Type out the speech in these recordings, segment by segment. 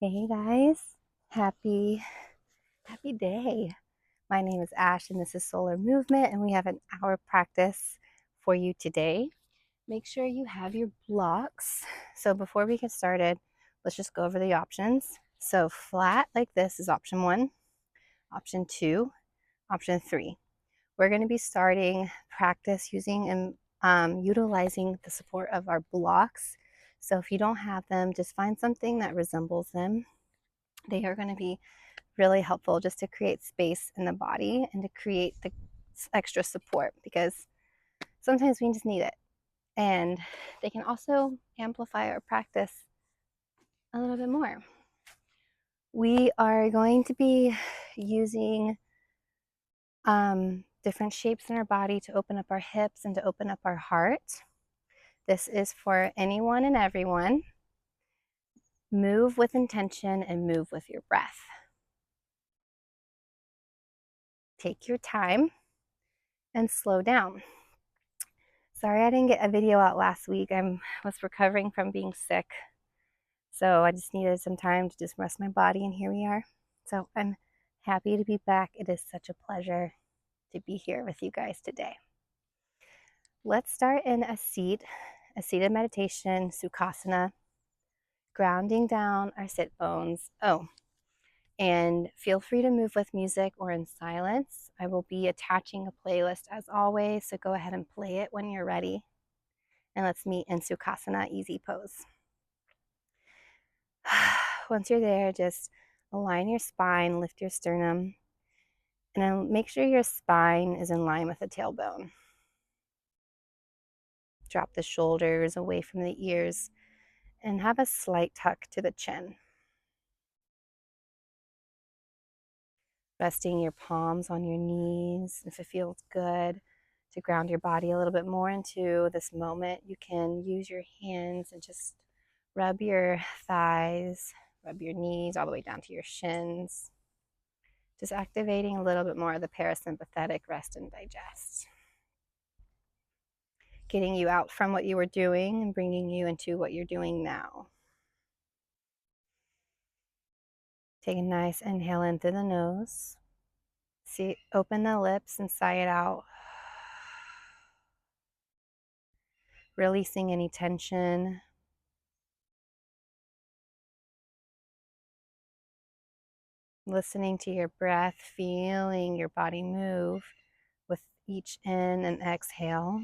Hey guys, happy day. My name is Ash and this is Solar Movement, and we have an hour practice for you today. Make sure you have your blocks. So before we get started, let's just go over the options. So flat like this is option 1, option 2, option 3. We're going to be starting practice using and utilizing the support of our blocks. So if you don't have them, just find something that resembles them. They are going to be really helpful just to create space in the body and to create the extra support, because sometimes we just need it. And they can also amplify our practice a little bit more. We are going to be using different shapes in our body to open up our hips and to open up our heart. This is for anyone and everyone. Move with intention and move with your breath. Take your time and slow down. Sorry I didn't get a video out last week. I was recovering from being sick. So I just needed some time to just rest my body, and here we are. So I'm happy to be back. It is such a pleasure to be here with you guys today. Let's start in a seated meditation, Sukhasana, grounding down our sit bones. And feel free to move with music or in silence. I will be attaching a playlist as always, so go ahead and play it when you're ready. And let's meet in Sukhasana, easy pose. Once you're there, just align your spine, lift your sternum, and then make sure your spine is in line with the tailbone. Drop the shoulders away from the ears and have a slight tuck to the chin. Resting your palms on your knees. If it feels good to ground your body a little bit more into this moment, you can use your hands and just rub your thighs, rub your knees all the way down to your shins. Just activating a little bit more of the parasympathetic rest and digest. Getting you out from what you were doing and bringing you into what you're doing now. Take a nice inhale in through the nose. See, open the lips and sigh it out. Releasing any tension. Listening to your breath, feeling your body move with each in and exhale.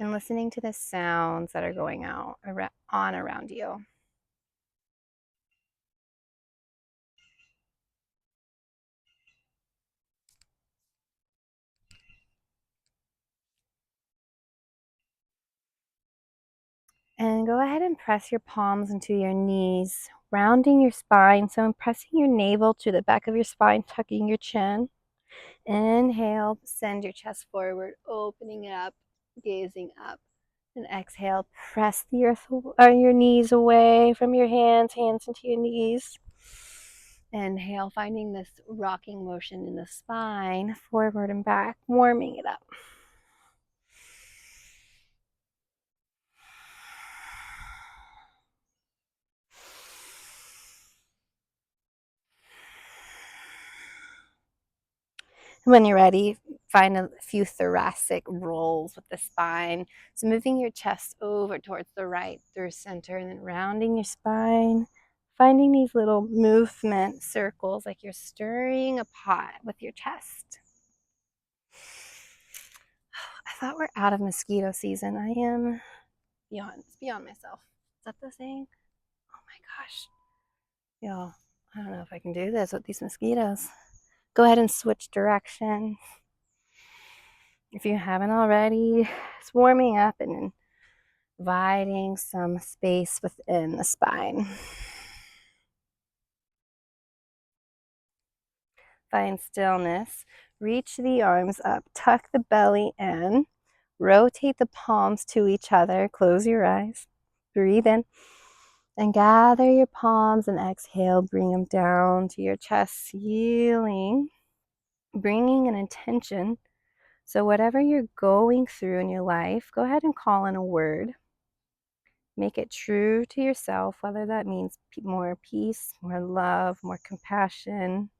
And listening to the sounds that are going on around you. And go ahead and press your palms into your knees, rounding your spine. So I'm pressing your navel to the back of your spine, tucking your chin. Inhale, send your chest forward, opening it up, gazing up. And exhale, press the earth or your knees away from your hands into your knees. Inhale, finding this rocking motion in the spine, forward and back, warming it up. When you're ready, find a few thoracic rolls with the spine. So moving your chest over towards the right through center, and then rounding your spine, finding these little movement circles like you're stirring a pot with your chest. I thought we're out of mosquito season. I am beyond myself. Is that the saying? Oh my gosh. Y'all, I don't know if I can do this with these mosquitoes. Go ahead and switch direction. If you haven't already, it's warming up and inviting some space within the spine. Find stillness. Reach the arms up. Tuck the belly in. Rotate the palms to each other. Close your eyes. Breathe in. And gather your palms and exhale. Bring them down to your chest ceiling. Bringing an intention. So whatever you're going through in your life, go ahead and call in a word. Make it true to yourself, whether that means more peace, more love, more compassion.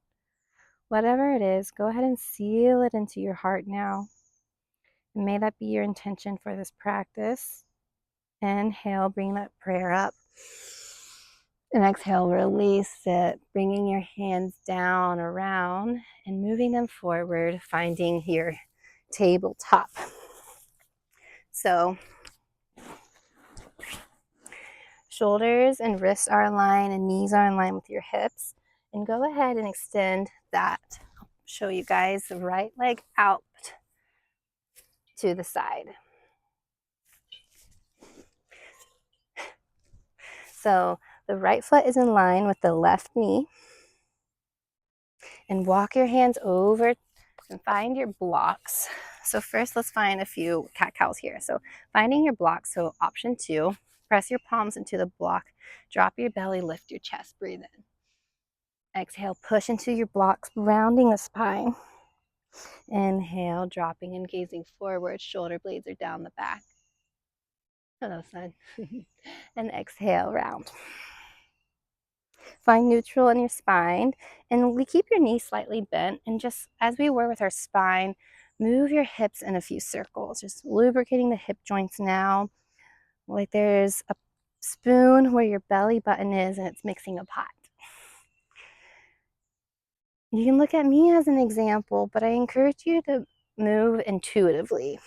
Whatever it is, go ahead and seal it into your heart now. And may that be your intention for this practice. Inhale, bring that prayer up. And exhale, release it, bringing your hands down, around, and moving them forward, finding your tabletop. So shoulders and wrists are aligned and knees are in line with your hips. And go ahead and extend that. I'll show you guys the right leg out to the side. So the right foot is in line with the left knee. And walk your hands over and find your blocks. So first, let's find a few cat-cows here. So finding your blocks, so option 2, press your palms into the block, drop your belly, lift your chest, breathe in. Exhale, push into your blocks, rounding the spine. Inhale, dropping and gazing forward, shoulder blades are down the back. Hello, son. And exhale, round. Find neutral in your spine, and we keep your knees slightly bent, and just as we were with our spine, move your hips in a few circles, just lubricating the hip joints now, like there's a spoon where your belly button is and it's mixing a pot. You can look at me as an example, but I encourage you to move intuitively.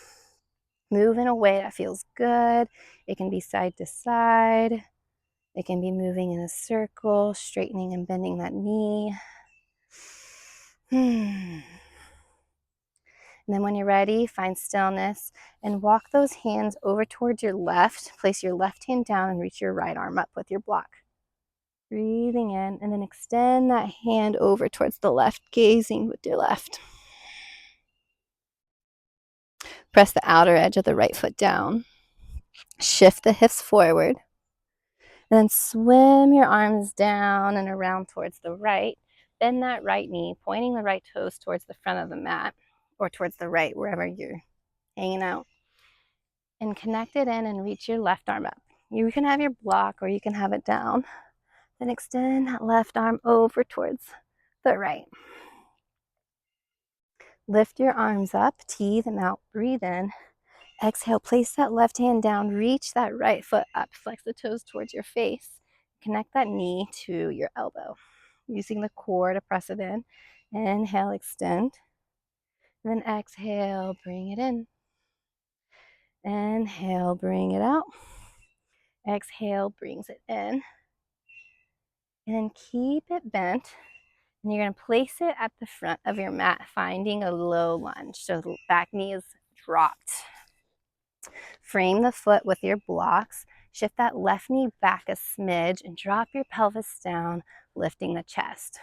Move in a way that feels good. It can be side to side. It can be moving in a circle, straightening and bending that knee. And then when you're ready, find stillness and walk those hands over towards your left. Place your left hand down and reach your right arm up with your block. Breathing in, and then extend that hand over towards the left, gazing with your left. Press the outer edge of the right foot down. Shift the hips forward. And then swim your arms down and around towards the right. Bend that right knee, pointing the right toes towards the front of the mat or towards the right, wherever you're hanging out. And connect it in and reach your left arm up. You can have your block or you can have it down. Then extend that left arm over towards the right. Lift your arms up, tee them out, breathe in. Exhale, place that left hand down, reach that right foot up, flex the toes towards your face. Connect that knee to your elbow, using the core to press it in. Inhale, extend. Then exhale, bring it in. Inhale, bring it out. Exhale, brings it in. And then keep it bent. And you're going to place it at the front of your mat, finding a low lunge. So the back knee is dropped. Frame the foot with your blocks. Shift that left knee back a smidge and drop your pelvis down, lifting the chest.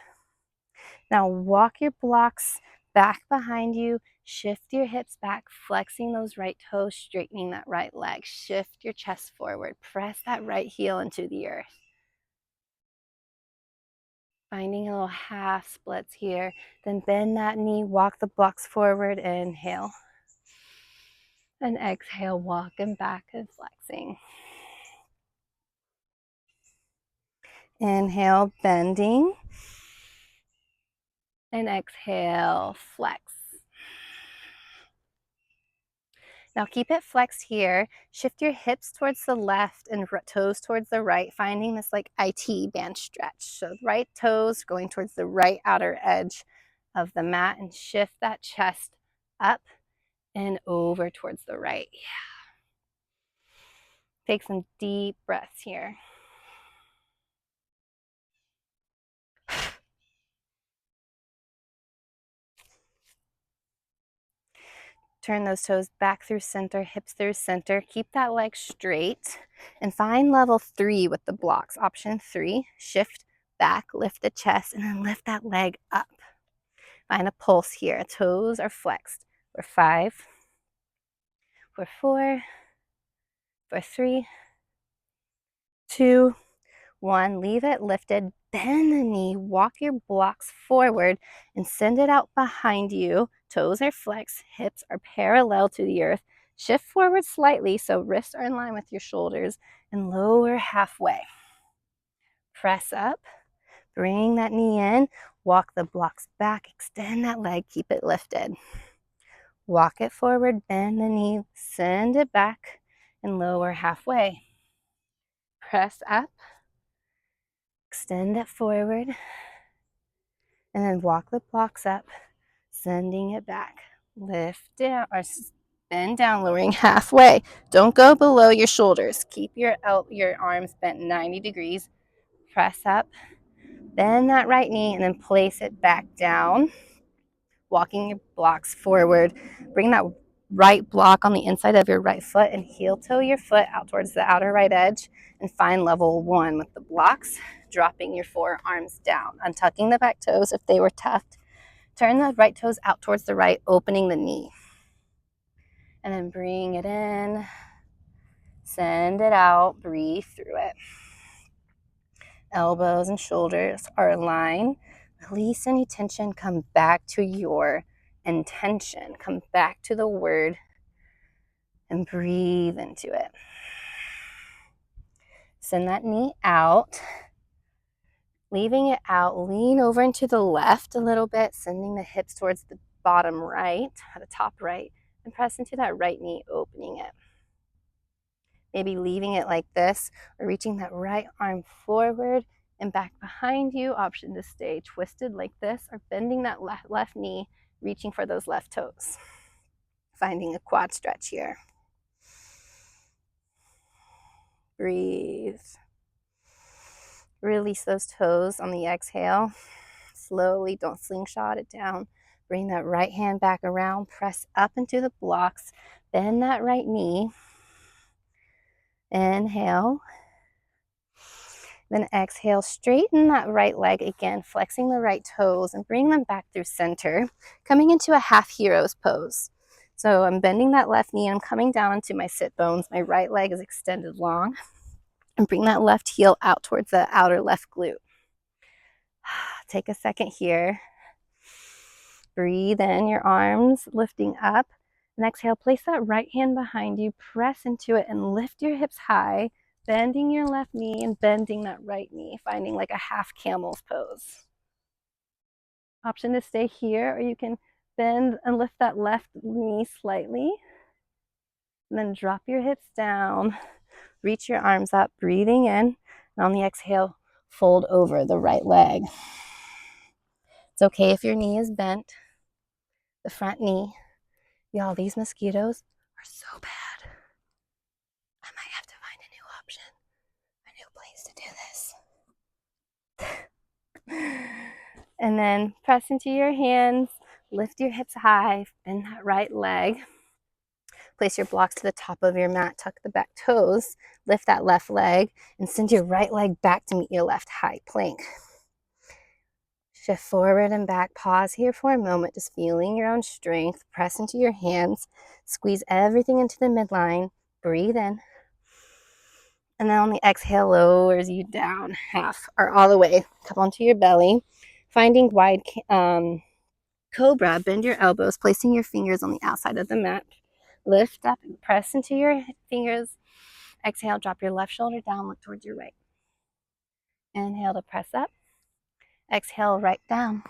Now walk your blocks back behind you. Shift your hips back, flexing those right toes, straightening that right leg. Shift your chest forward. Press that right heel into the earth. Finding a little half splits here. Then bend that knee, walk the blocks forward, inhale. And exhale, walking back and flexing. Inhale, bending. And exhale, flex. Now keep it flexed here. Shift your hips towards the left and toes towards the right, finding this like IT band stretch. So right toes going towards the right outer edge of the mat, and shift that chest up and over towards the right. Take some deep breaths here. Turn those toes back through center, hips through center. Keep that leg straight and find level 3 with the blocks. Option 3, shift back, lift the chest, and then lift that leg up. Find a pulse here. Toes are flexed. For 5, for 4, for 3, 2, 1. Leave it lifted. Bend the knee. Walk your blocks forward and send it out behind you. Toes are flexed. Hips are parallel to the earth. Shift forward slightly so wrists are in line with your shoulders and lower halfway. Press up, bring that knee in, walk the blocks back, extend that leg, keep it lifted. Walk it forward, bend the knee, send it back, and lower halfway. Press up, extend it forward, and then walk the blocks up, sending it back. Lift down, or bend down, lowering halfway. Don't go below your shoulders. Keep your arms bent 90 degrees. Press up, bend that right knee, and then place it back down. Walking your blocks forward. Bring that right block on the inside of your right foot and heel toe your foot out towards the outer right edge and find level 1 with the blocks, dropping your forearms down, untucking the back toes if they were tucked. Turn the right toes out towards the right, opening the knee. And then bring it in, send it out, breathe through it. Elbows and shoulders are aligned. Release any tension, come back to your intention, come back to the word and breathe into it. Send that knee out. Leaving it out, lean over into the left a little bit, sending the hips towards the bottom right, or the top right, and press into that right knee, opening it. Maybe leaving it like this, or reaching that right arm forward and back behind you. Option to stay twisted like this, or bending that left knee, reaching for those left toes. Finding a quad stretch here. Breathe. Release those toes on the exhale. Slowly, don't slingshot it down. Bring that right hand back around, press up into the blocks, bend that right knee. Inhale. Then exhale, straighten that right leg again, flexing the right toes and bring them back through center, coming into a half hero's pose. So I'm bending that left knee and I'm coming down into my sit bones. My right leg is extended long. And bring that left heel out towards the outer left glute. Take a second here. Breathe in, your arms lifting up. And exhale, place that right hand behind you, press into it and lift your hips high, bending your left knee and bending that right knee, finding like a half camel's pose. Option to stay here, or you can bend and lift that left knee slightly. And then drop your hips down, reach your arms up, breathing in. And on the exhale, fold over the right leg. It's okay if your knee is bent, the front knee. Y'all, these mosquitoes are so bad. I might have to find a new option, a new place to do this. And then press into your hands, lift your hips high, bend that right leg. Place your blocks to the top of your mat, tuck the back toes, lift that left leg, and send your right leg back to meet your left high plank. Shift forward and back. Pause here for a moment, just feeling your own strength. Press into your hands. Squeeze everything into the midline. Breathe in. And then on the exhale, lowers you down half or all the way. Come onto your belly. Finding wide cobra. Bend your elbows, placing your fingers on the outside of the mat. Lift up and press into your fingers. Exhale, drop your left shoulder down, look towards your right. Inhale to press up. Exhale, right down.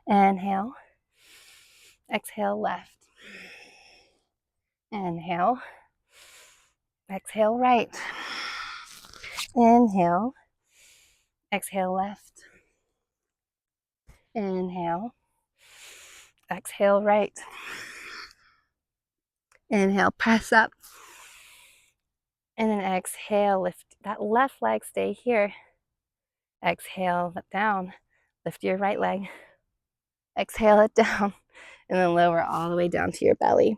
Inhale. Exhale, left. Inhale. Exhale, right. Inhale. Exhale, left. Inhale. Exhale, right. Inhale, press up. And then exhale, lift that left leg, stay here. Exhale, it down. Lift your right leg. Exhale it down. And then lower all the way down to your belly.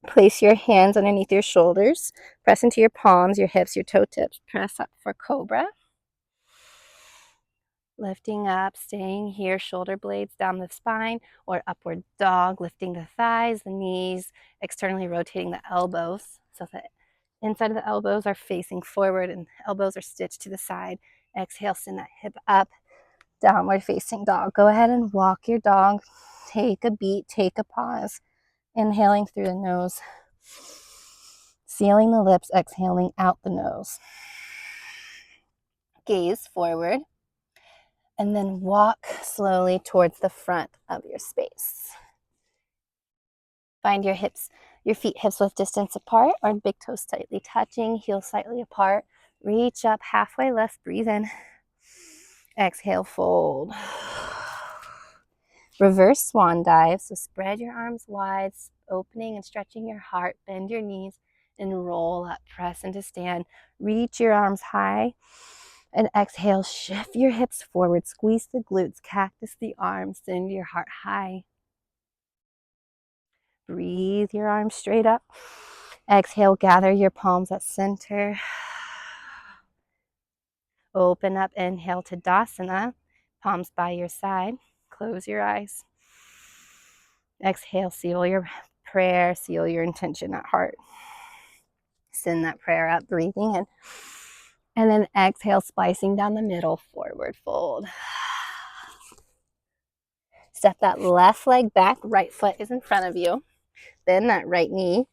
Place your hands underneath your shoulders. Press into your palms, your hips, your toe tips. Press up for cobra. Lifting up, staying here, shoulder blades down the spine, or upward dog, lifting the thighs, the knees, externally rotating the elbows so that inside of the elbows are facing forward and elbows are stitched to the side. Exhale, send that hip up, downward facing dog. Go ahead and walk your dog. Take a beat, take a pause. Inhaling through the nose, sealing the lips, exhaling out the nose. Gaze forward, and then walk slowly towards the front of your space. Find your hips, your feet hip-width distance apart, or big toes slightly touching, heels slightly apart. Reach up, halfway lift, breathe in. Exhale, fold. Reverse swan dive. So spread your arms wide, opening and stretching your heart. Bend your knees and roll up. Press into stand. Reach your arms high. And exhale, shift your hips forward. Squeeze the glutes, cactus the arms. Send your heart high. Breathe your arms straight up. Exhale, gather your palms at center. Open up, inhale to Tadasana. Palms by your side. Close your eyes. Exhale, seal your prayer, seal your intention at heart. Send that prayer up, breathing in. And then exhale, splicing down the middle, forward fold. Step that left leg back, right foot is in front of you. Bend that right knee.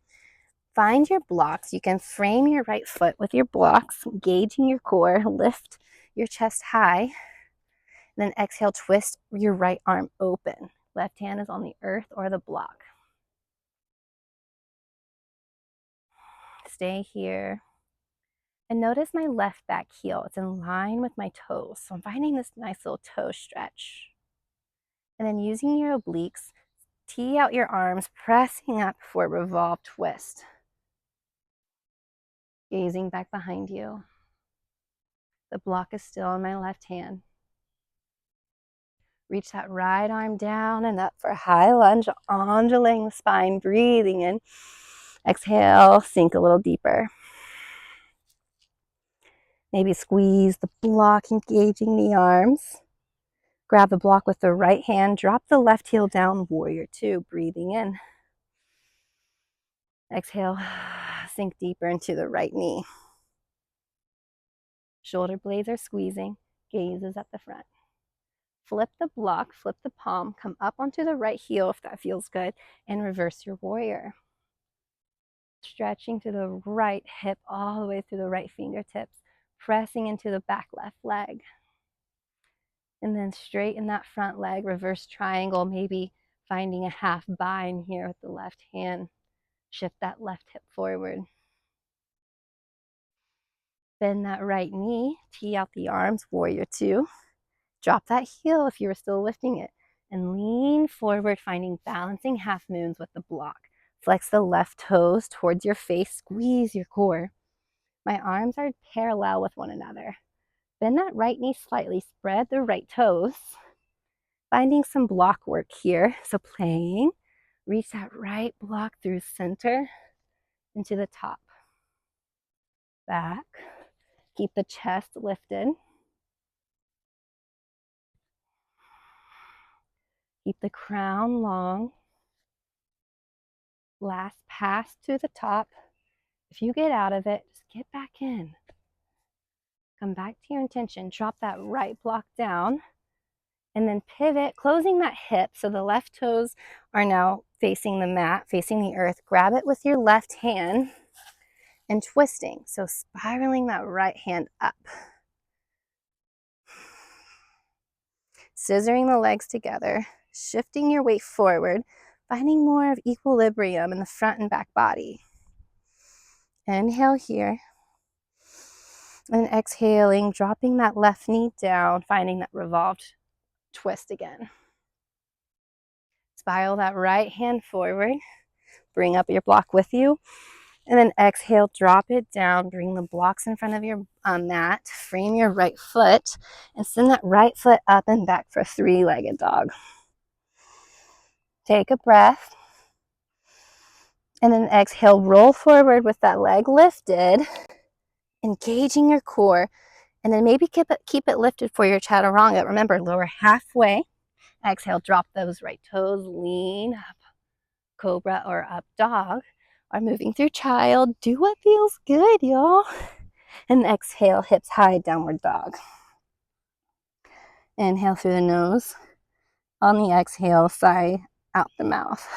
Find your blocks. You can frame your right foot with your blocks, engaging your core, lift your chest high. Then exhale, twist your right arm open. Left hand is on the earth or the block. Stay here. And notice my left back heel. It's in line with my toes. So I'm finding this nice little toe stretch. And then using your obliques, tee out your arms, pressing up for revolve twist. Gazing back behind you. The block is still in my left hand. Reach that right arm down and up for high lunge, undulating the spine, breathing in. Exhale, sink a little deeper. Maybe squeeze the block, engaging the arms. Grab the block with the right hand, drop the left heel down, warrior two, breathing in. Exhale, sink deeper into the right knee. Shoulder blades are squeezing, gaze is at the front. Flip the block, flip the palm, come up onto the right heel if that feels good, and reverse your warrior. Stretching to the right hip all the way through the right fingertips, pressing into the back left leg. And then straighten that front leg, reverse triangle, maybe finding a half bind here with the left hand. Shift that left hip forward. Bend that right knee, tee out the arms, warrior two. Drop that heel if you were still lifting it. And lean forward, finding balancing half moons with the block. Flex the left toes towards your face, squeeze your core. My arms are parallel with one another. Bend that right knee slightly, spread the right toes. Finding some block work here. So playing, reach that right block through center into the top. Back. Keep the chest lifted. Keep the crown long. Last pass to the top. If you get out of it, just get back in. Come back to your intention. Drop that right block down. And then pivot, closing that hip so the left toes are now facing the mat, facing the earth. Grab it with your left hand and twisting. So spiraling that right hand up. Scissoring the legs together, shifting your weight forward, finding more of equilibrium in the front and back body. Inhale here. And exhaling, dropping that left knee down, finding that revolved twist again. Spiral that right hand forward. Bring up your block with you. And then exhale, drop it down. Bring the blocks in front of your mat. Frame your right foot. And send that right foot up and back for three-legged dog. Take a breath. And then exhale, roll forward with that leg lifted. Engaging your core. And then maybe keep it lifted for your chaturanga. Remember, lower halfway. Exhale, drop those right toes. Lean up. Cobra or up dog. Or moving through child. Do what feels good, y'all. And exhale, hips high, downward dog. Inhale through the nose. On the exhale, sigh out the mouth.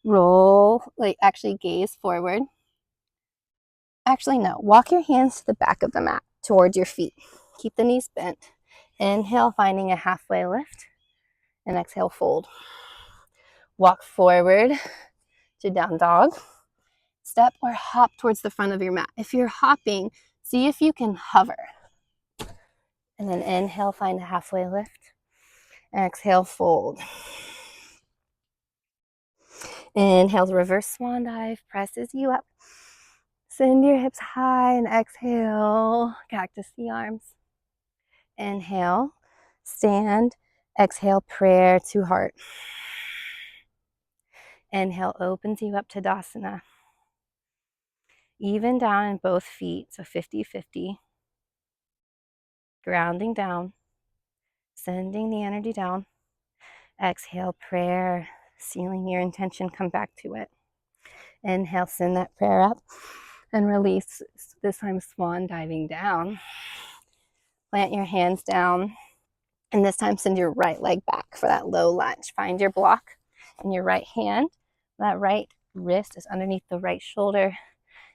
Roll, like actually gaze forward. Actually, no, walk your hands to the back of the mat towards your feet. Keep the knees bent. Inhale, finding a halfway lift, and exhale, fold. Walk forward to down dog. Step or hop towards the front of your mat. If you're hopping, see if you can hover. And then inhale, find a halfway lift. Exhale, fold. Inhale, reverse swan dive, presses you up. Send your hips high and exhale, cactus the arms. Inhale, stand. Exhale, prayer to heart. Inhale, opens you up to Tadasana. Even down in both feet, so 50-50. Grounding down, sending the energy down. Exhale, prayer, sealing your intention, come back to it. Inhale, send that prayer up and release, this time swan diving down. Plant your hands down, and this time send your right leg back for that low lunge. Find your block in your right hand. That right wrist is underneath the right shoulder,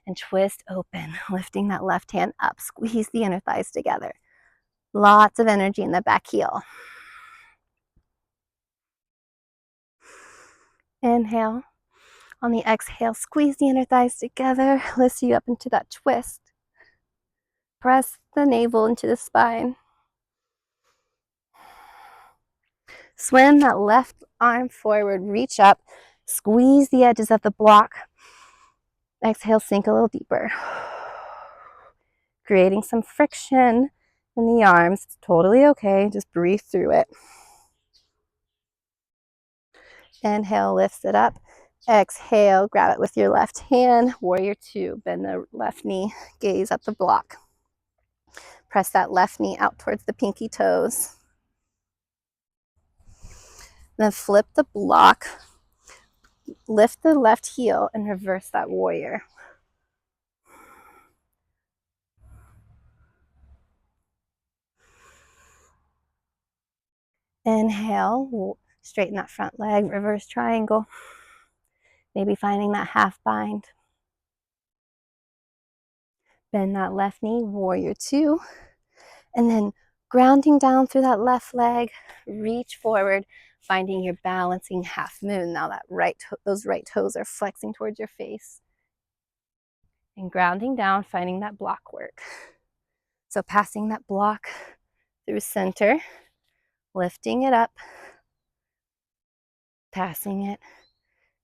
and twist open, lifting that left hand up. Squeeze the inner thighs together. Lots of energy in the back heel. Inhale. On the exhale, squeeze the inner thighs together, lift you up into that twist. Press the navel into the spine. Swim that left arm forward, reach up, squeeze the edges of the block. Exhale, sink a little deeper. Creating some friction in the arms. It's totally okay, just breathe through it. Inhale, lifts it up. Exhale, grab it with your left hand. Warrior two, bend the left knee, gaze at the block. Press that left knee out towards the pinky toes. Then flip the block, lift the left heel, and reverse that warrior. Inhale, straighten that front leg, reverse triangle. Maybe finding that half bind. Bend that left knee, warrior two. And then grounding down through that left leg, reach forward, finding your balancing half moon. Now that those right toes are flexing towards your face. And grounding down, finding that block work. So passing that block through center, lifting it up, passing it,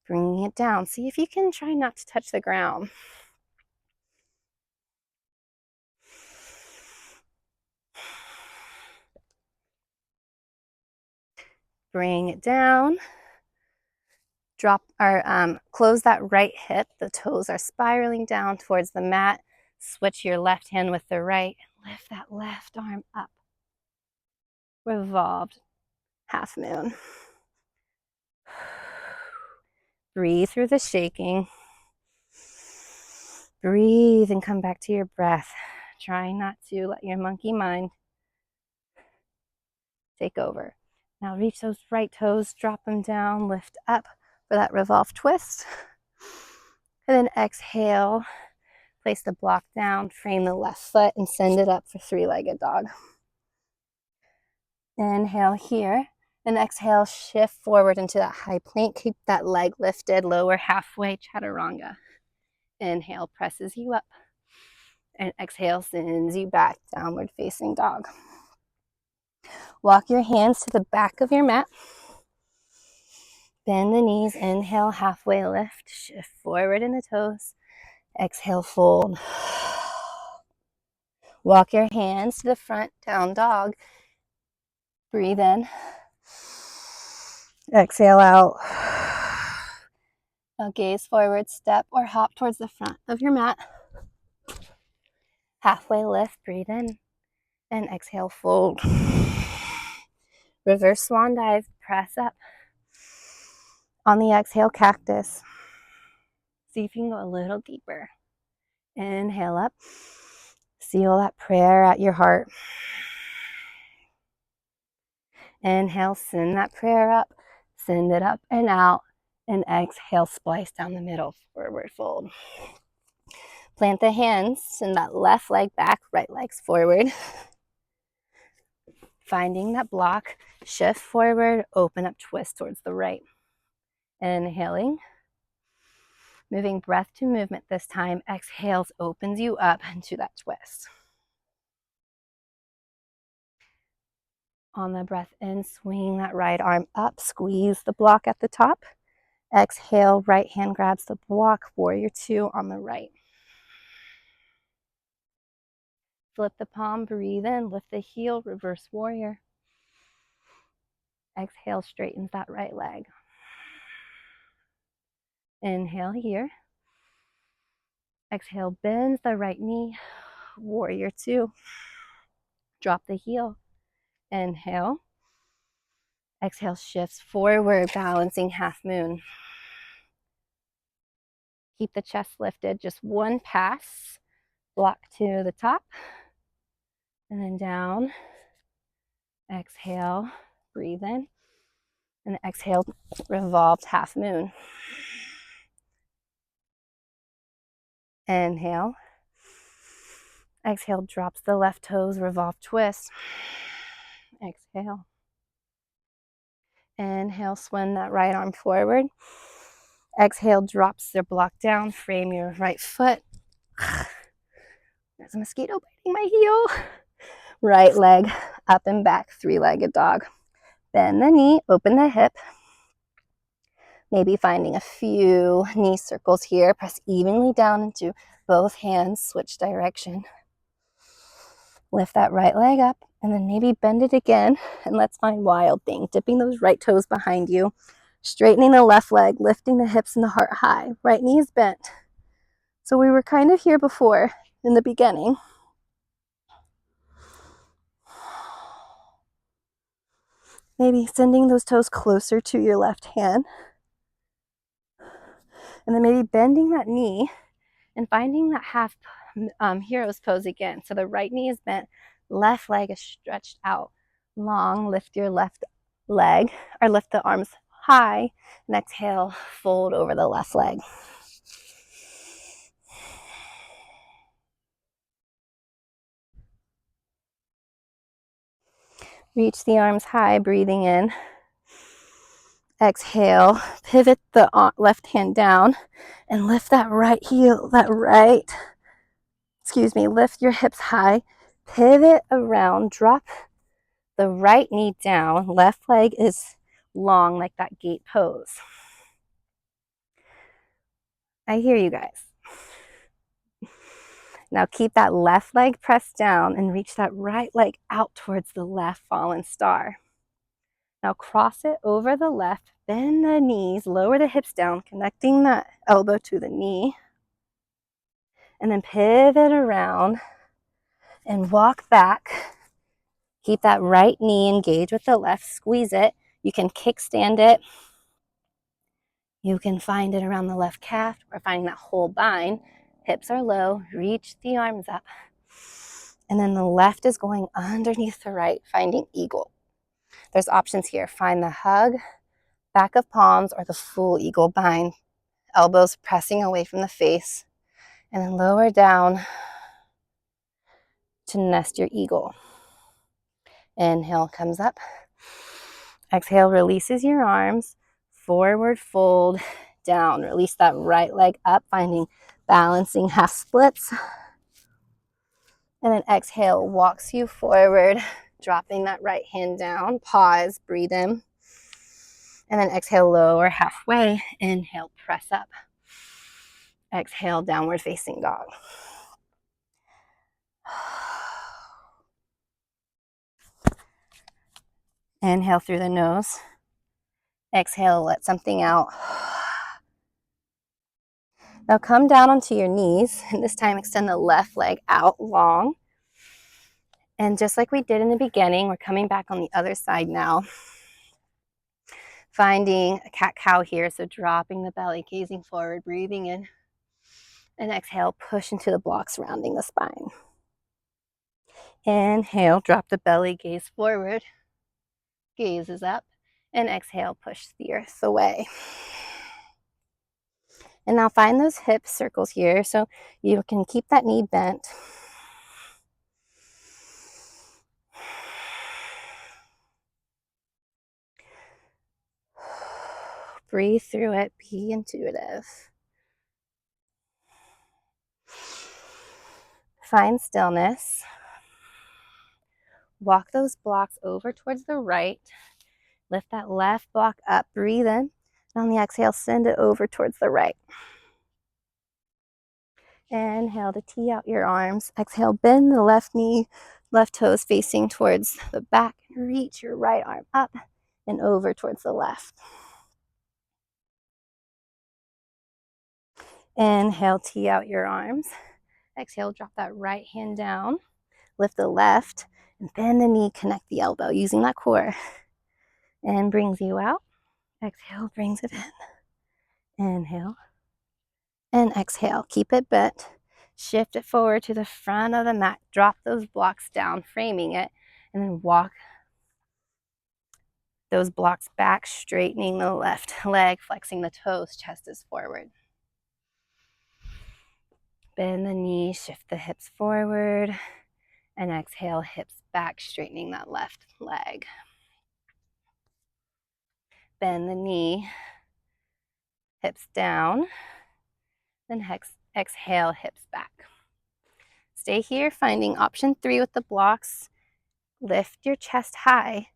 bringing it down. See if you can try not to touch the ground. Bring it down. Drop or close that right hip. The toes are spiraling down towards the mat. Switch your left hand with the right. Lift that left arm up. Revolved half moon. Breathe through the shaking. Breathe and come back to your breath. Try not to let your monkey mind take over. Now reach those right toes, drop them down, lift up for that revolve twist. And then exhale, place the block down, frame the left foot, and send it up for three-legged dog. Inhale here, and exhale, shift forward into that high plank. Keep that leg lifted, lower halfway, chaturanga. Inhale, presses you up, and exhale, sends you back, downward facing dog. Walk your hands to the back of your mat. Bend the knees, inhale, halfway lift, shift forward in the toes. Exhale, fold. Walk your hands to the front, down dog. Breathe in. Exhale out. Now gaze forward, step or hop towards the front of your mat. Halfway lift, breathe in. And exhale, fold. Reverse swan dive, press up. On the exhale, cactus. See if you can go a little deeper. Inhale up. Seal that prayer at your heart. Inhale, send that prayer up. Send it up and out. And exhale, splice down the middle, forward fold. Plant the hands, send that left leg back, right leg's forward. Finding that block, shift forward, open up, twist towards the right. Inhaling. Moving breath to movement this time. Exhales, opens you up into that twist. On the breath in, swing that right arm up, squeeze the block at the top. Exhale, right hand grabs the block, warrior two on the right. Flip the palm, breathe in, lift the heel, reverse warrior. Exhale, straightens that right leg. Inhale here. Exhale, bends the right knee, warrior two. Drop the heel. Inhale. Exhale, shifts forward, balancing half moon. Keep the chest lifted, just one pass. Block to the top. And then down. Exhale, breathe in. And exhale, revolved half moon. Inhale. Exhale, drops the left toes, revolve twist. Exhale. Inhale, swing that right arm forward. Exhale, drops the block down, frame your right foot. There's a mosquito biting my heel. Right leg up and back, three-legged dog. Bend the knee, open the hip. Maybe finding a few knee circles here. Press evenly down into both hands, switch direction. Lift that right leg up and then maybe bend it again. And let's find wild thing. Dipping those right toes behind you. Straightening the left leg, lifting the hips and the heart high. Right knee is bent. So we were kind of here before in the beginning. Maybe sending those toes closer to your left hand. And then maybe bending that knee and finding that half hero's pose again. So the right knee is bent, left leg is stretched out long. Lift your left leg or lift the arms high and exhale, fold over the left leg. Reach the arms high, breathing in. Exhale, pivot the left hand down and lift that right heel, lift your hips high, pivot around, drop the right knee down, left leg is long like that gate pose. I hear you guys. Now keep that left leg pressed down and reach that right leg out towards the left fallen star. Now cross it over the left, bend the knees, lower the hips down, connecting that elbow to the knee. And then pivot around and walk back. Keep that right knee engaged with the left, squeeze it. You can kickstand it. You can find it around the left calf or finding that whole bind. Hips are low, reach the arms up. And then the left is going underneath the right, finding eagle. There's options here. Find the hug, back of palms, or the full eagle bind. Elbows pressing away from the face. And then lower down to nest your eagle. Inhale comes up. Exhale, releases your arms. Forward fold down. Release that right leg up, finding balancing half splits. And then exhale, walks you forward, dropping that right hand down. Pause, breathe in. And then exhale, lower halfway. Inhale, press up. Exhale, downward facing dog. Inhale through the nose. Exhale, let something out. Now come down onto your knees, and this time extend the left leg out long. And just like we did in the beginning, we're coming back on the other side now. Finding a cat-cow here, so dropping the belly, gazing forward, breathing in. And exhale, push into the blocks, rounding the spine. Inhale, drop the belly, gaze forward. Gaze is up. And exhale, push the earth away. And now find those hip circles here so you can keep that knee bent. Breathe through it, be intuitive. Find stillness. Walk those blocks over towards the right. Lift that left block up, breathe in. And on the exhale, send it over towards the right. Inhale to tee out your arms. Exhale, bend the left knee, left toes facing towards the back. Reach your right arm up and over towards the left. Inhale, tee out your arms. Exhale, drop that right hand down. Lift the left and bend the knee, connect the elbow using that core. And brings you out. Exhale, brings it in. Inhale and exhale. Keep it bent. Shift it forward to the front of the mat. Drop those blocks down, framing it, and then walk those blocks back, straightening the left leg, flexing the toes, chest is forward. Bend the knee, shift the hips forward, and exhale, hips back, straightening that left leg. Bend the knee, hips down, then exhale, hips back. Stay here, finding option 3 with the blocks. Lift your chest high,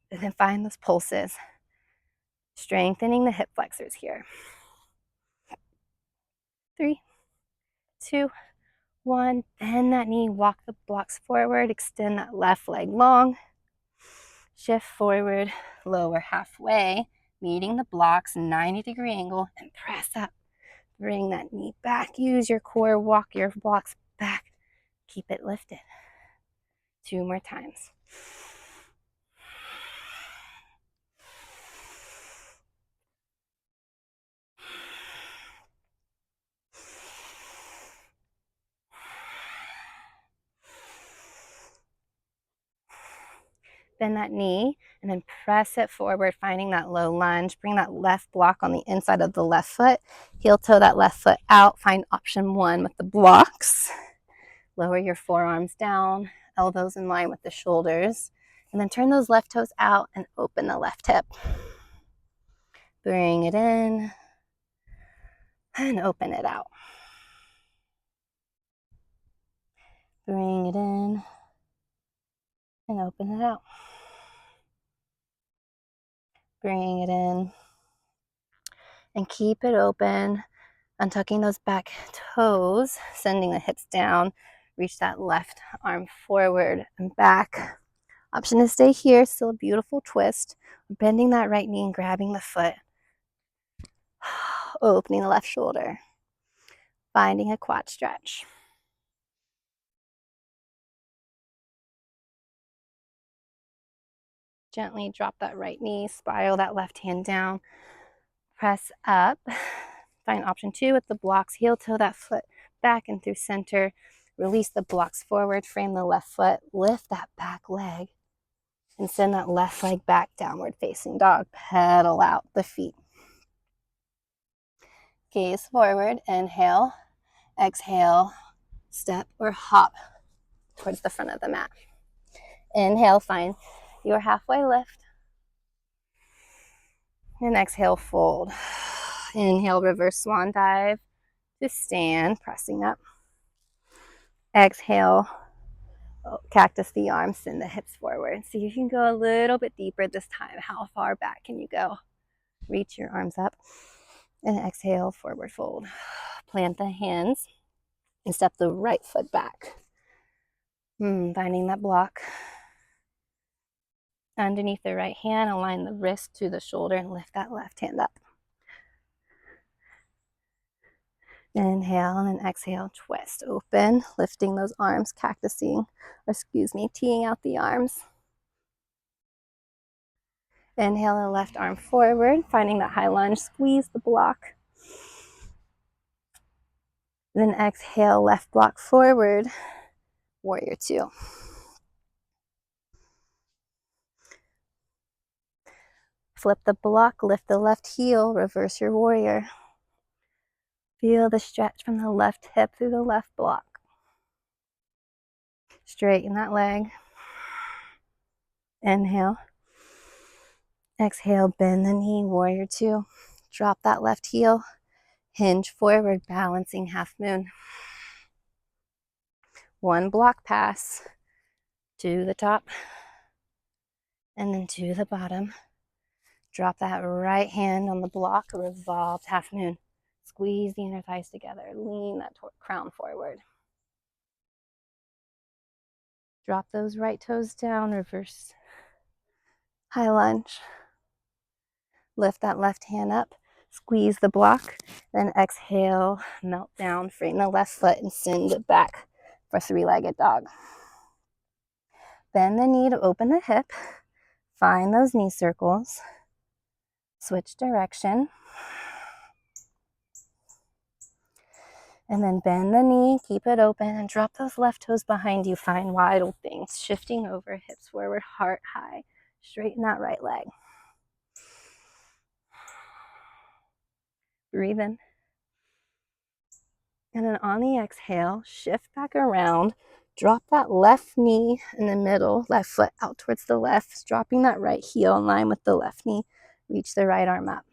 and then find those pulses. Strengthening the hip flexors here. 3, 2, 1. Bend that knee, walk the blocks forward, extend that left leg long. Shift forward, lower halfway, meeting the blocks, 90-degree angle, and press up. Bring that knee back. Use your core, walk your blocks back. Keep it lifted. 2 more times. Bend that knee and then press it forward, finding that low lunge. Bring that left block on the inside of the left foot. Heel toe that left foot out. Find option 1 with the blocks. Lower your forearms down, elbows in line with the shoulders. And then turn those left toes out and open the left hip. Bring it in and open it out. Bring it in and open it out. Bring it in and keep it open. Untucking those back toes, sending the hips down. Reach that left arm forward and back. Option to stay here, still a beautiful twist. Bending that right knee and grabbing the foot. Opening the left shoulder. Finding a quad stretch. Gently drop that right knee, spiral that left hand down. Press up. Find option 2 with the blocks. Heel toe that foot back and through center. Release the blocks forward, frame the left foot, lift that back leg, and send that left leg back, downward facing dog. Pedal out the feet. Gaze forward, inhale, exhale, step or hop towards the front of the mat. Inhale, find your halfway lift. And exhale, fold. Inhale, reverse swan dive to stand, pressing up. Exhale, cactus the arms, send the hips forward. See if you can go a little bit deeper this time. How far back can you go? Reach your arms up. And exhale, forward fold. Plant the hands and step the right foot back. Finding that block. Underneath the right hand, align the wrist to the shoulder and lift that left hand up. Inhale and then exhale, twist, open, lifting those arms, teeing out the arms. Inhale the left arm forward, finding that high lunge, squeeze the block. Then exhale, left block forward, warrior 2. Flip the block, lift the left heel, reverse your warrior. Feel the stretch from the left hip through the left block. Straighten that leg. Inhale. Exhale, bend the knee, warrior two. Drop that left heel. Hinge forward, balancing half moon. One block pass to the top and then to the bottom. Drop that right hand on the block, revolved half moon. Squeeze the inner thighs together. Lean that crown forward. Drop those right toes down, reverse high lunge. Lift that left hand up, squeeze the block, then exhale, melt down, straighten the left foot and send it back for three-legged dog. Bend the knee to open the hip, find those knee circles, switch direction, and then bend the knee, keep it open, and drop those left toes behind you. Find wide openings, shifting over, hips forward, heart high. Straighten that right leg. Breathe in. And then on the exhale, shift back around. Drop that left knee in the middle, left foot out towards the left, dropping that right heel in line with the left knee. Reach the right arm up.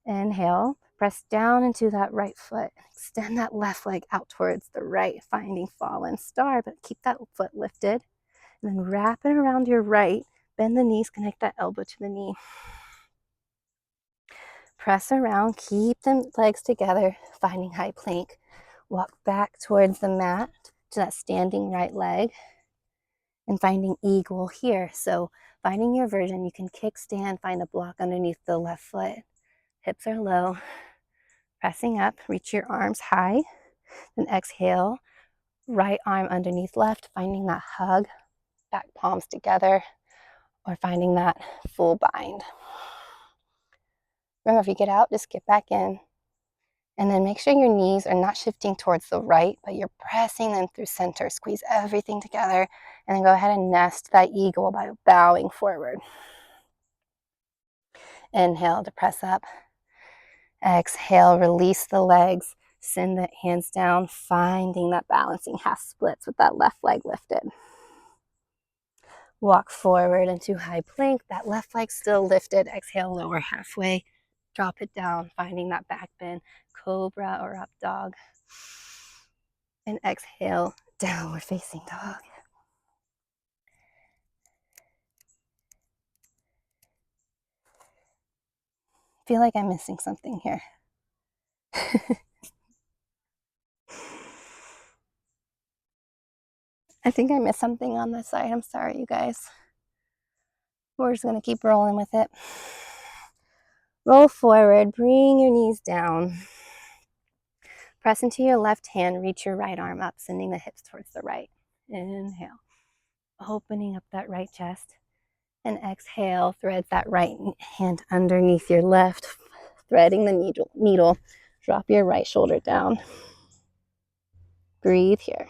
Inhale, press down into that right foot. Extend that left leg out towards the right, finding fallen star, but keep that foot lifted. And then wrap it around your right. Bend the knees, connect that elbow to the knee. Press around, keep the legs together, finding high plank. Walk back towards the mat to that standing right leg and finding eagle here. So finding your version, you can kickstand, find a block underneath the left foot. Hips are low. Pressing up, reach your arms high. Then exhale, right arm underneath left, finding that hug, back palms together, or finding that full bind. Remember, if you get out, just get back in. And then make sure your knees are not shifting towards the right, but you're pressing them through center. Squeeze everything together, and then go ahead and nest that eagle by bowing forward. Inhale to press up. Exhale, release the legs. Send the hands down, finding that balancing half splits with that left leg lifted. Walk forward into high plank. That left leg still lifted. Exhale, lower halfway. Drop it down, finding that back bend. Cobra or up dog. And exhale, downward facing dog. Feel like I'm missing something here. I think I missed something on this side. I'm sorry, you guys. We're just gonna keep rolling with it. Roll forward, bring your knees down. Press into your left hand, reach your right arm up, sending the hips towards the right. Inhale, opening up that right chest. And exhale, thread that right hand underneath your left, threading the needle. Drop your right shoulder down. Breathe here.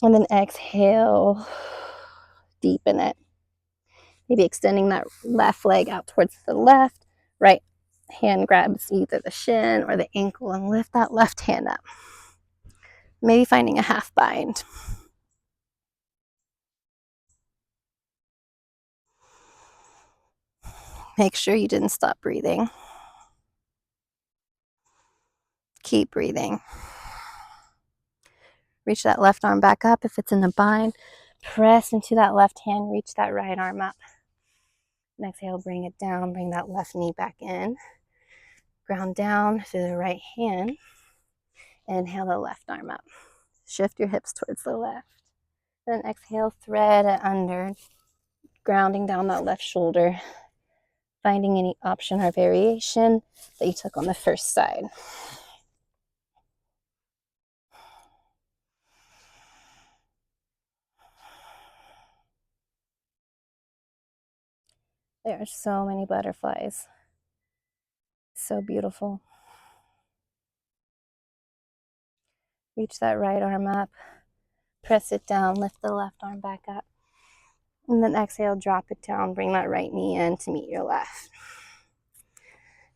And then exhale, deepen it. Maybe extending that left leg out towards the left. Right hand grabs either the shin or the ankle and lift that left hand up. Maybe finding a half bind. Make sure you didn't stop breathing. Keep breathing. Reach that left arm back up if it's in a bind. Press into that left hand, reach that right arm up. And exhale, bring it down, bring that left knee back in. Ground down through the right hand. Inhale the left arm up. Shift your hips towards the left. Then exhale, thread it under, grounding down that left shoulder, finding any option or variation that you took on the first side. There are so many butterflies. So beautiful. Reach that right arm up, press it down, lift the left arm back up. And then exhale, drop it down, bring that right knee in to meet your left.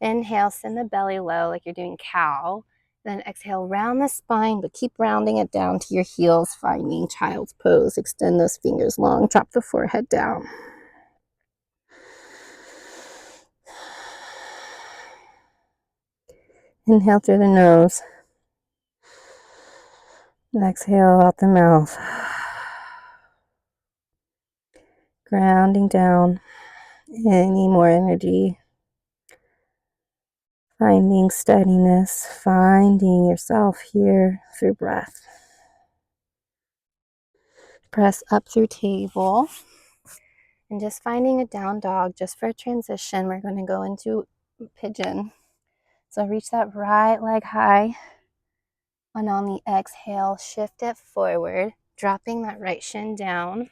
Inhale, send the belly low like you're doing cow. Then exhale, round the spine, but keep rounding it down to your heels, finding child's pose. Extend those fingers long, drop the forehead down. Inhale through the nose. And exhale out the mouth. Grounding down. Any more energy. Finding steadiness, finding yourself here through breath. Press up through table. And just finding a down dog just for a transition. We're going to go into pigeon. So reach that right leg high. And on the exhale, shift it forward, dropping that right shin down.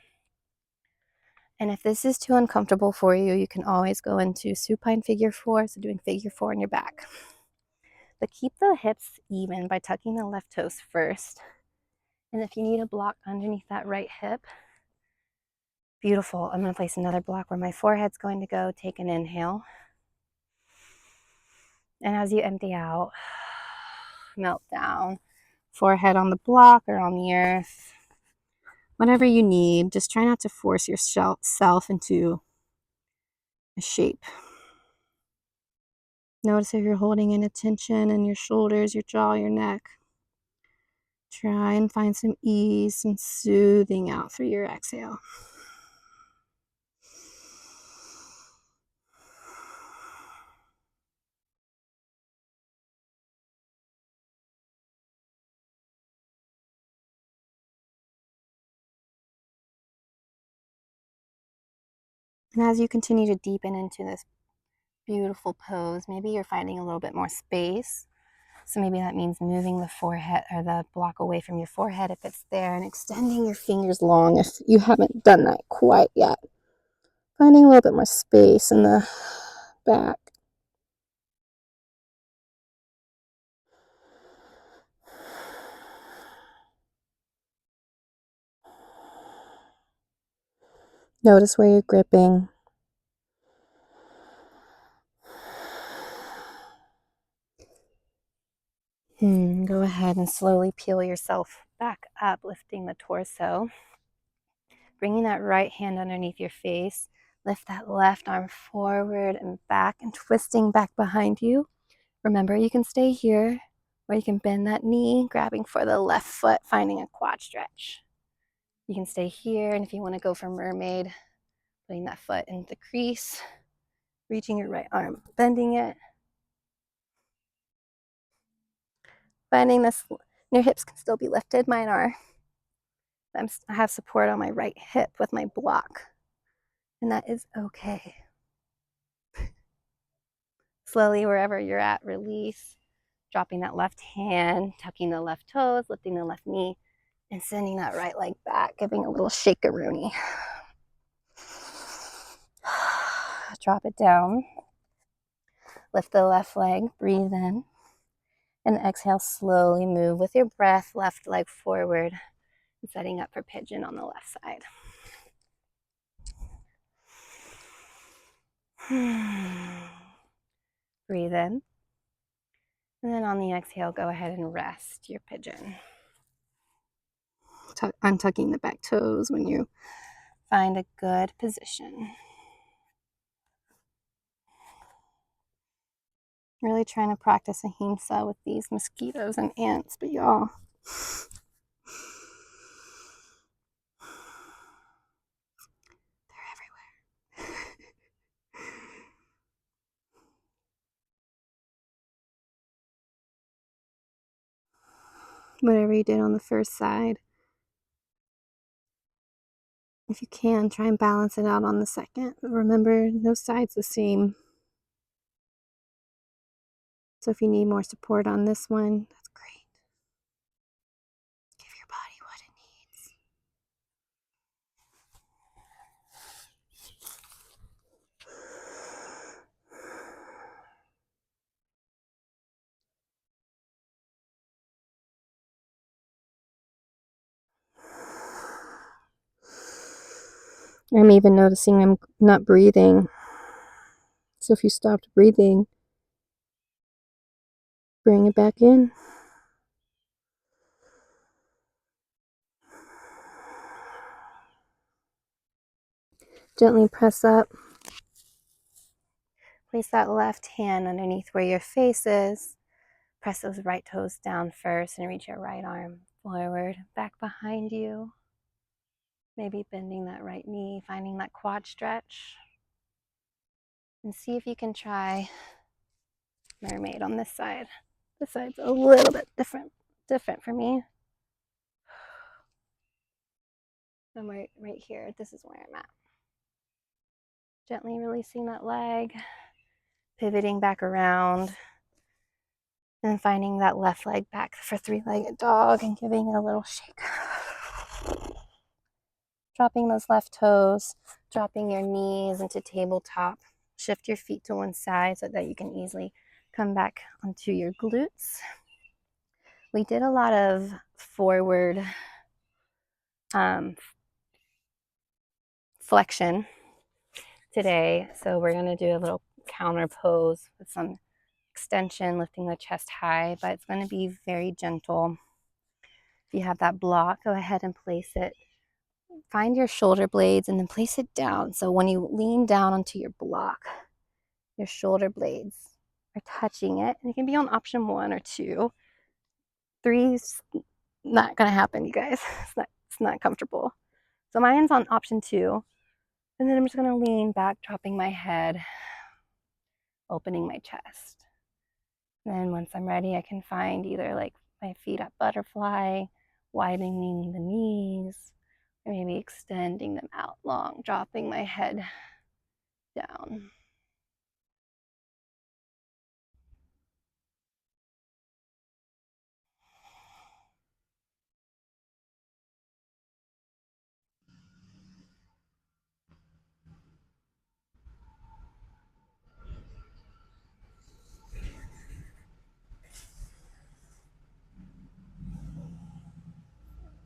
And if this is too uncomfortable for you, you can always go into supine figure 4, so doing figure 4 on your back. But keep the hips even by tucking the left toes first. And if you need a block underneath that right hip, beautiful. I'm going to place another block where my forehead's going to go. Take an inhale. And as you empty out, melt down. Forehead on the block or on the earth. Whatever you need. Just try not to force yourself into a shape. Notice if you're holding in a tension in your shoulders, your jaw, your neck. Try and find some ease, some soothing out through your exhale. And as you continue to deepen into this beautiful pose, maybe you're finding a little bit more space. So maybe that means moving the forehead or the block away from your forehead if it's there, and extending your fingers long if you haven't done that quite yet. Finding a little bit more space in the back. Notice where you're gripping. Go ahead and slowly peel yourself back up, lifting the torso. Bringing that right hand underneath your face. Lift that left arm forward and back and twisting back behind you. Remember, you can stay here or you can bend that knee, grabbing for the left foot, finding a quad stretch. You can stay here, and if you want to go for mermaid, putting that foot in the crease, reaching your right arm, bending it. Finding this, your hips can still be lifted. Mine are. I have support on my right hip with my block, and that is okay. Slowly, wherever you're at, release, dropping that left hand, tucking the left toes, lifting the left knee, and sending that right leg back, giving a little shake-a-rooney. Drop it down. Lift the left leg, breathe in, and exhale, slowly move with your breath, left leg forward, and setting up for pigeon on the left side. Breathe in. And then on the exhale, go ahead and rest your pigeon. Untucking the back toes when you find a good position. Really trying to practice ahimsa with these mosquitoes and ants, but y'all. They're everywhere. Whatever you did on the first side, if you can, try and balance it out on the second. But remember, no side's the same. So if you need more support on this one, that's great. Give your body what it needs. I'm even noticing I'm not breathing. So if you stopped breathing, Bring it back in. Gently press up. Place that left hand underneath where your face is. Press those right toes down first and reach your right arm forward, back behind you. Maybe bending that right knee, finding that quad stretch. And see if you can try mermaid on this side. This side's a little bit different for me. Somewhere right here, this is where I'm at. Gently releasing that leg, pivoting back around, and finding that left leg back for three-legged dog and giving it a little shake. Dropping those left toes, dropping your knees into tabletop. Shift your feet to one side so that you can easily come back onto your glutes. We did a lot of forward flexion today, so we're going to do a little counter pose with some extension, lifting the chest high, but it's going to be very gentle. If you have that block, go ahead and place it. Find your shoulder blades and then place it down. So when you lean down onto your block, your shoulder blades are touching it. And it can be on option 1 or 2. 3's not going to happen, you guys. It's not comfortable. So mine's on option 2. And then I'm just going to lean back, dropping my head, opening my chest. And then once I'm ready, I can find either like my feet up butterfly, widening the knees, or maybe extending them out long, dropping my head down.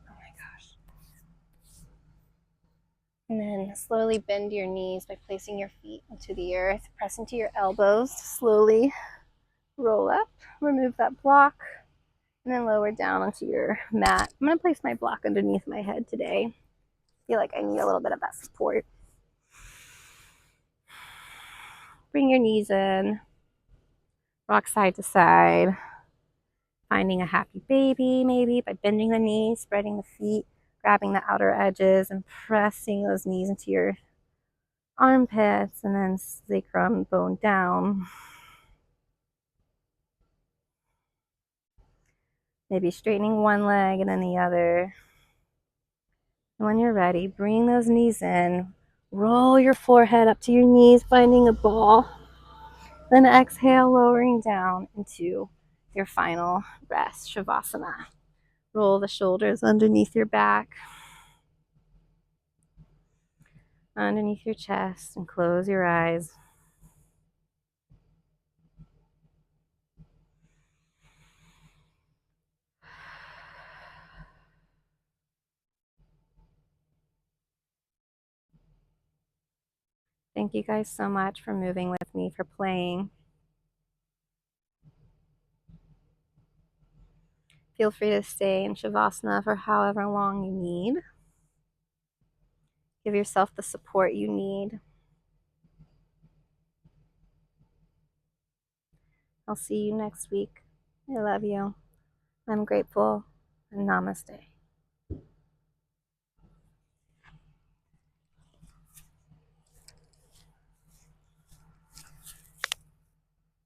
Oh my gosh. And then slowly bend your knees by placing your feet into the earth. Press into your elbows. Slowly roll up. Remove that block. And then lower down onto your mat. I'm going to place my block underneath my head today. I feel like I need a little bit of that support. Bring your knees in. Rock side to side. Finding a happy baby maybe by bending the knees, spreading the feet, grabbing the outer edges and pressing those knees into your armpits and then sacrum bone down. Maybe straightening one leg and then the other. And when you're ready, bring those knees in. Roll your forehead up to your knees, finding a ball. Then exhale, lowering down into your final rest, Shavasana. Roll the shoulders underneath your back, underneath your chest, and close your eyes. Thank you guys so much for moving with me, for playing. Feel free to stay in Shavasana for however long you need. Give yourself the support you need. I'll see you next week. I love you. I'm grateful, and namaste.